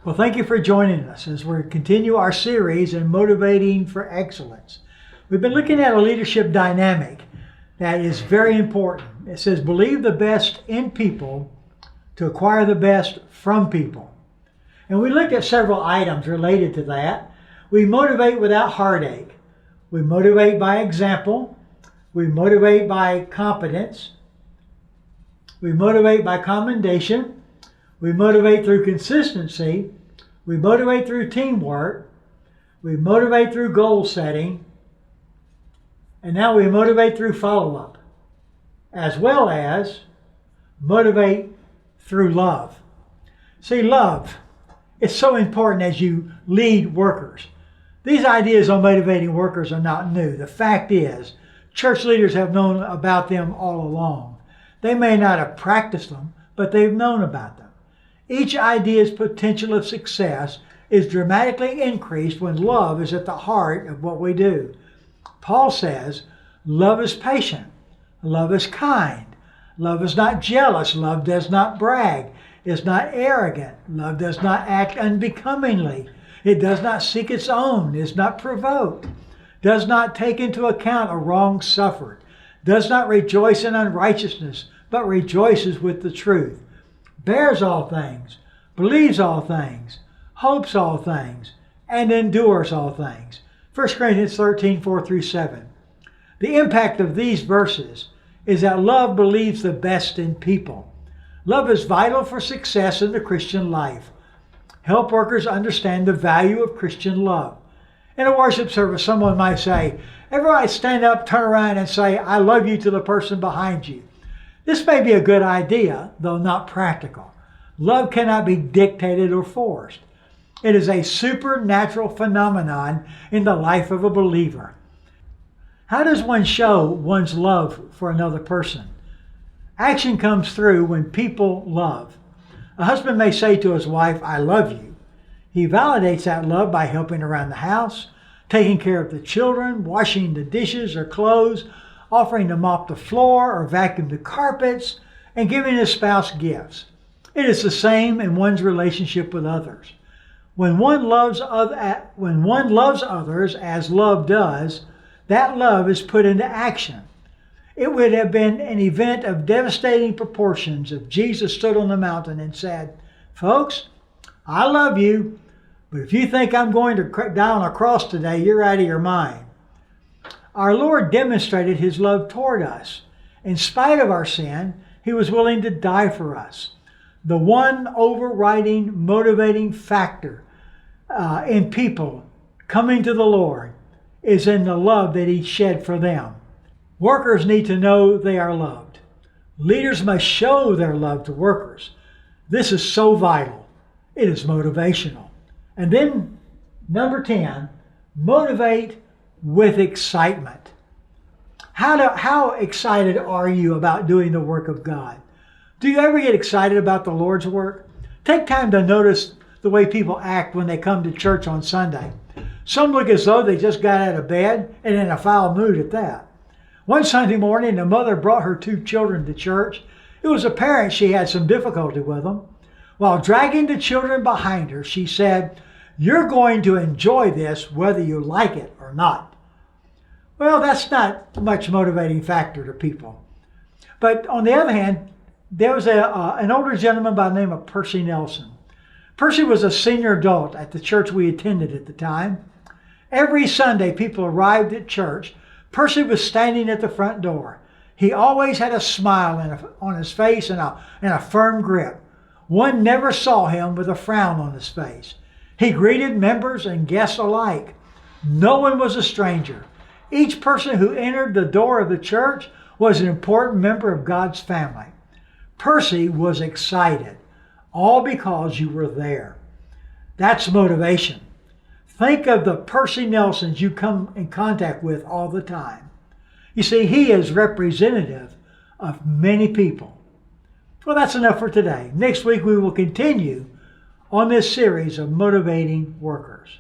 Well, thank you for joining us as we continue our series in Motivating for Excellence. We've been looking at a leadership dynamic that is very important. It says, believe the best in people to acquire the best from people. And we looked at several items related to that. We motivate without heartache. We motivate by example. We motivate by competence. We motivate by commendation. We motivate through consistency. We motivate through teamwork. We motivate through goal setting. And now we motivate through follow-up, as well as motivate through love. See, love is so important as you lead workers. These ideas on motivating workers are not new. The fact is, church leaders have known about them all along. They may not have practiced them, but they've known about them. Each idea's potential of success is dramatically increased when love is at the heart of what we do. Paul says, love is patient, love is kind, love is not jealous, love does not brag, is not arrogant, love does not act unbecomingly, it does not seek its own, is not provoked, does not take into account a wrong suffered, does not rejoice in unrighteousness, but rejoices with the truth, bears all things, believes all things, hopes all things, and endures all things. 1 Corinthians 13, 4-7. The impact of these verses is that love believes the best in people. Love is vital for success in the Christian life. Help workers understand the value of Christian love. In a worship service, someone might say, everybody stand up, turn around, and say, I love you to the person behind you. This may be a good idea, though not practical. Love cannot be dictated or forced. It is a supernatural phenomenon in the life of a believer. How does one show one's love for another person? Action comes through when people love. A husband may say to his wife, I love you. He validates that love by helping around the house, taking care of the children, washing the dishes or clothes, offering to mop the floor or vacuum the carpets, and giving his spouse gifts. It is the same in one's relationship with others. When one loves others as love does, that love is put into action. It would have been an event of devastating proportions if Jesus stood on the mountain and said, folks, I love you, but if you think I'm going to die on a cross today, you're out of your mind. Our Lord demonstrated His love toward us. In spite of our sin, He was willing to die for us. The one overriding, motivating factor in people coming to the Lord is in the love that He shed for them. Workers need to know they are loved. Leaders must show their love to workers. This is so vital. It is motivational. And then, number 10, motivate with excitement. How excited are you about doing the work of God? Do you ever get excited about the Lord's work? Take time to notice the way people act when they come to church on Sunday. Some look as though they just got out of bed and in a foul mood at that. One Sunday morning, a mother brought her 2 children to church. It was apparent she had some difficulty with them. While dragging the children behind her, she said, you're going to enjoy this whether you like it or not. Well, that's not much motivating factor to people. But on the other hand, there was an older gentleman by the name of Percy Nelson. Percy was a senior adult at the church we attended at the time. Every Sunday, people arrived at church. Percy was standing at the front door. He always had a smile on his face and a firm grip. One never saw him with a frown on his face. He greeted members and guests alike. No one was a stranger. Each person who entered the door of the church was an important member of God's family. Percy was excited, all because you were there. That's motivation. Think of the Percy Nelsons you come in contact with all the time. You see, he is representative of many people. Well, that's enough for today. Next week we will continue on this series of motivating workers.